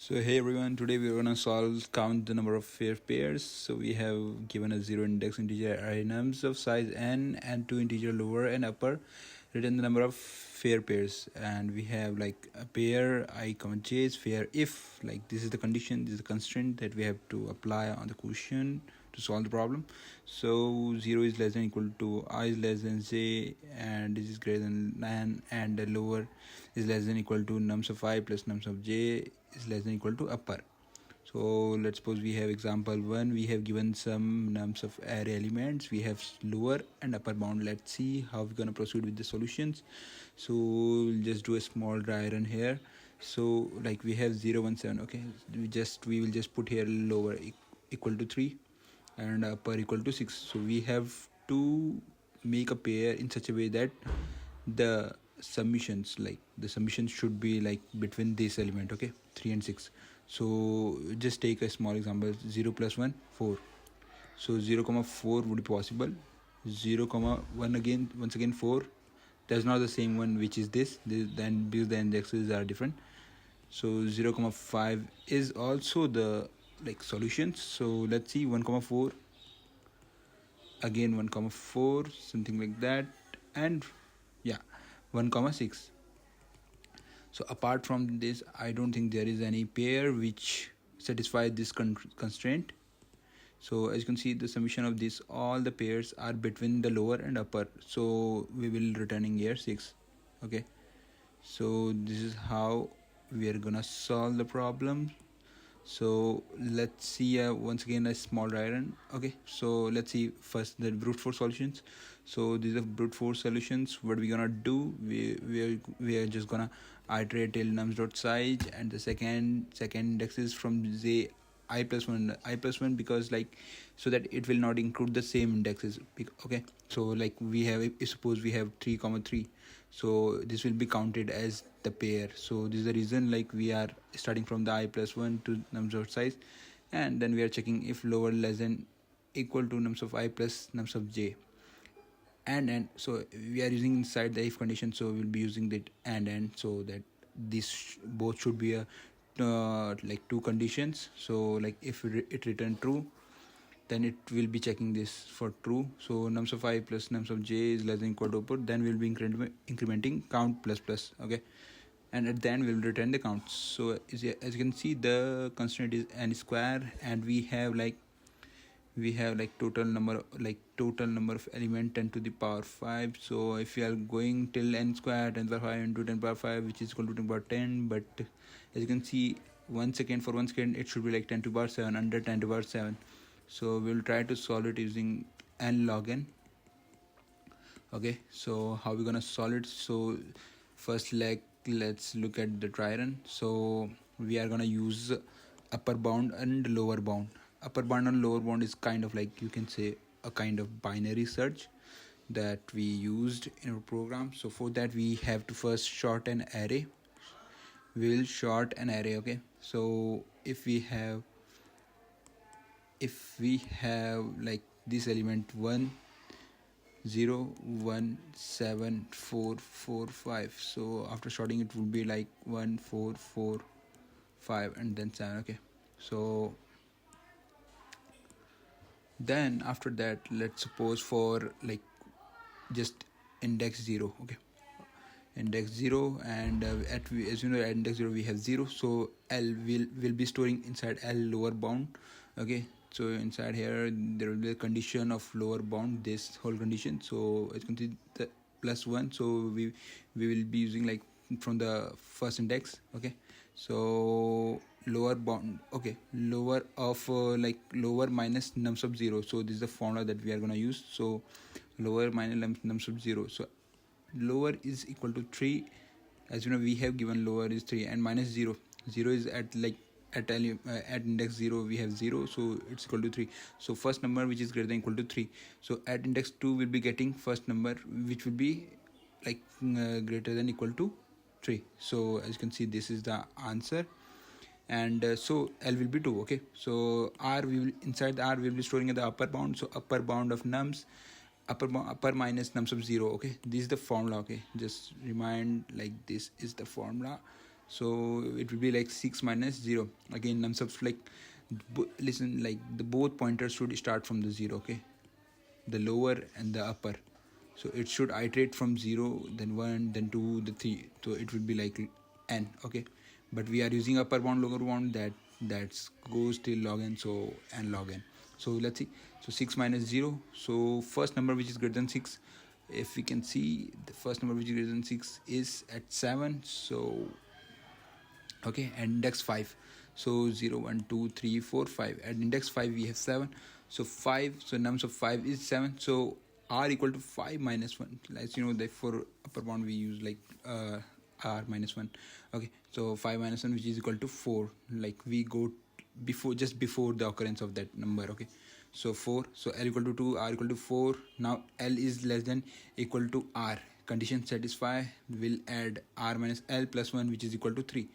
So hey everyone, today we're gonna count the number of fair pairs. So we have given a zero index integer array nums of size n and two integer lower and upper, written the number of fair pairs, and we have like a pair I comma j is fair if like this is the condition, this is the constraint that we have to apply on the question to solve the problem. So 0 is less than equal to I is less than j, and this is greater than n, and the lower is less than equal to nums of I plus nums of j is less than equal to upper. So let's suppose we have example 1. We have given some nums of array elements. We have lower and upper bound. Let's see how we're gonna proceed with the solutions. So we'll just do a small dry run here. So like we have 0 1 7. Okay, we will just put here lower equal to 3 and upper equal to 6. So we have to make a pair in such a way that the submissions should be like between this element, okay, 3 and 6. So just take a small example, 0 plus 1 4. So 0 comma 4 would be possible. 0 comma 1 again, once again 4. That's not the same one which is then because the indexes are different. So 0 comma 5 is also the like solutions. So let's see, 1 comma 4, again 1 comma 4, something like that, and yeah, 1 comma 6. So apart from this, I don't think there is any pair which satisfies this constraint. So as you can see, the summation of this, all the pairs are between the lower and upper, so we will returning here 6. Okay, so this is how we are gonna solve the problem. So let's see once again a small dry run. Okay, so let's see first the brute force solutions. So these are brute force solutions. What we're gonna do, we are just gonna iterate till nums dot size, and the second index is from j I plus 1 because like so that it will not include the same indexes. Okay, so like we have, suppose we have 3 comma 3, so this will be counted as the pair. So this is the reason like we are starting from the I plus 1 to nums dot size, and then we are checking if lower less than equal to nums of I plus nums of j, and so we are using inside the if condition, so we'll be using that and so that this both should be a like two conditions. So like if it return true, then it will be checking this for true. So nums of I plus nums of j is less than equal to output, then we'll be incrementing count plus plus. Okay, and at the end we'll return the count. So as you can see, the constraint is n square, and we have like total number of element 10 to the power 5. So if we are going till n square 10 power 5 into 10 power 5, which is equal to 10 power 10, but as you can see, 1 second for 1 second it should be like 10 to power 7 under 10 to power 7. So we'll try to solve it using n log n. Okay, so how we're gonna solve it? So first let's look at the try run. So we are gonna use upper bound and lower bound. Upper bound and lower bound is kind of like, you can say, a kind of binary search that we used in our program. So for that we have to first sort an array. We will sort an array. Okay, so if we have like this element 1 0 1 7 4 4 5, so after sorting it would be like 1 4 4 5 and then 7. Okay, so then after that, let's suppose for like just index 0. Okay, index 0, and as you know, at index 0 we have 0, so L will be storing inside L lower bound. Okay, so inside here there will be a condition of lower bound, this whole condition. So as you can see, the plus 1, so we will be using like from the first index. Okay, so lower bound, okay, lower of like lower minus nums of 0. So this is the formula that we are going to use. So lower minus nums of 0, so lower is equal to 3. As you know, we have given lower is 3, and minus 0 is at like at index 0 we have 0, so it's equal to 3. So first number which is greater than equal to 3. So at index 2 we'll be getting first number which will be like greater than equal to 3. So as you can see, this is the answer. And so L will be 2. Okay, so R, inside the R we will be storing at the upper bound. So upper bound of nums, upper minus nums of 0. Okay, this is the formula. Okay, just remind, like this is the formula. so it will be like 6 minus 0. Again, nums of like listen, like the both pointers should start from the 0, okay, the lower and the upper. So it should iterate from 0, then 1, then 2, the 3. So it would be like n, okay, but we are using upper bound, lower bound, that goes till log n, so n log n. So let's see. So 6 minus 0, so first number which is greater than 6, if we can see, the first number which is greater than 6 is at 7. So okay, and index 5, so 0 1 2 3 4 5, at index 5 we have 7, so 5, so nums of 5 is 7. So r equal to 5 minus 1, as you know that for upper bound we use like r minus 1, okay, so 5 minus 1 which is equal to 4, like we go before, just before the occurrence of that number, okay, so 4, so l equal to 2, r equal to 4. Now l is less than equal to r, condition satisfy, will add r minus l plus 1 which is equal to 3.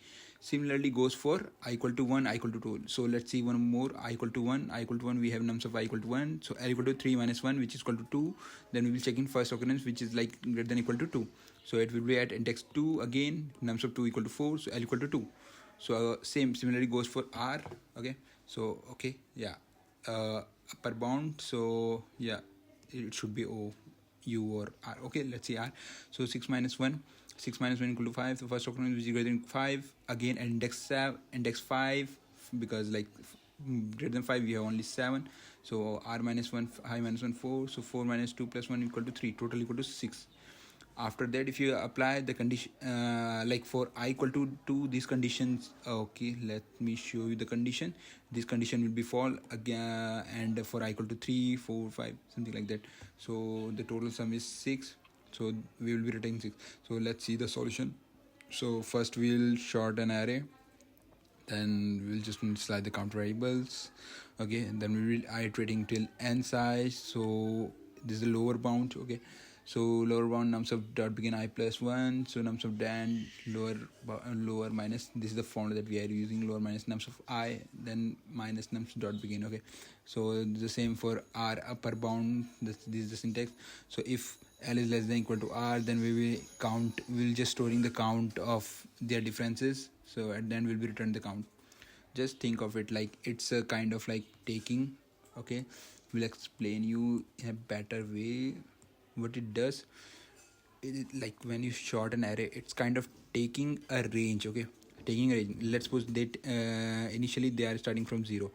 Similarly goes for I equal to 1, I equal to 2. So let's see one more. I equal to 1, I equal to 1, we have nums of I equal to 1. So L equal to 3 minus 1 which is equal to 2. Then we will check in first occurrence which is like greater than equal to 2. So it will be at index 2 again, nums of 2 equal to 4. So L equal to 2. So similarly goes for R. Okay. So okay, yeah. Upper bound. So yeah, it should be O, U or R. Okay, let's see R. So 6 minus 1. 6 minus 1 equal to 5. The first occurrence which is greater than 5. Again at index 5, because like greater than 5 we have only 7. So r minus 1, I minus 1, 4. So 4 minus 2 plus 1 equal to 3. Total equal to 6. After that, if you apply the condition like for I equal to 2, these conditions, okay, let me show you the condition. This condition will be fall again, and for I equal to 3, 4, 5, something like that. So the total sum is 6. So we will be returning 6. So let's see the solution. So first we'll short an array, then we'll just slide the count variables, okay, and then we will iterating till n size. So this is the lower bound, okay. So lower bound nums of dot begin I plus 1. So nums of dan lower minus, this is the formula that we are using, lower minus nums of I, then minus nums dot begin, okay. So the same for r upper bound, this is the syntax. So if L is less than equal to R, then we will count, we will just storing the count of their differences. So at the end we'll be return the count. Just think of it like it's a kind of like taking, okay. We'll explain you in a better way what it does. Like when you short an array, it's kind of taking a range, okay, taking a range. Let's suppose that initially they are starting from 0,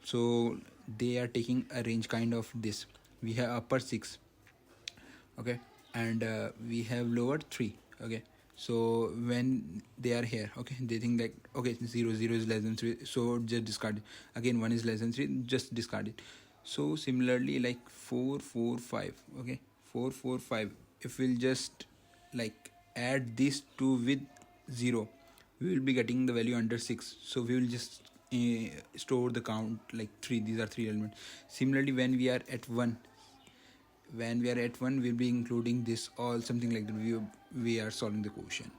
so they are taking a range kind of this. We have upper 6, okay, and we have lower 3, okay. So when they are here, okay, they think like, okay, 0 is less than 3, so just discard it. Again 1 is less than 3, just discard it. So similarly like 4 4 5, okay, 4 4 5, if we'll just like add these two with 0, we will be getting the value under 6. So we will just store the count like 3. These are 3 elements. Similarly when we are at 1, we'll be including this all, something like that. We are solving the quotient.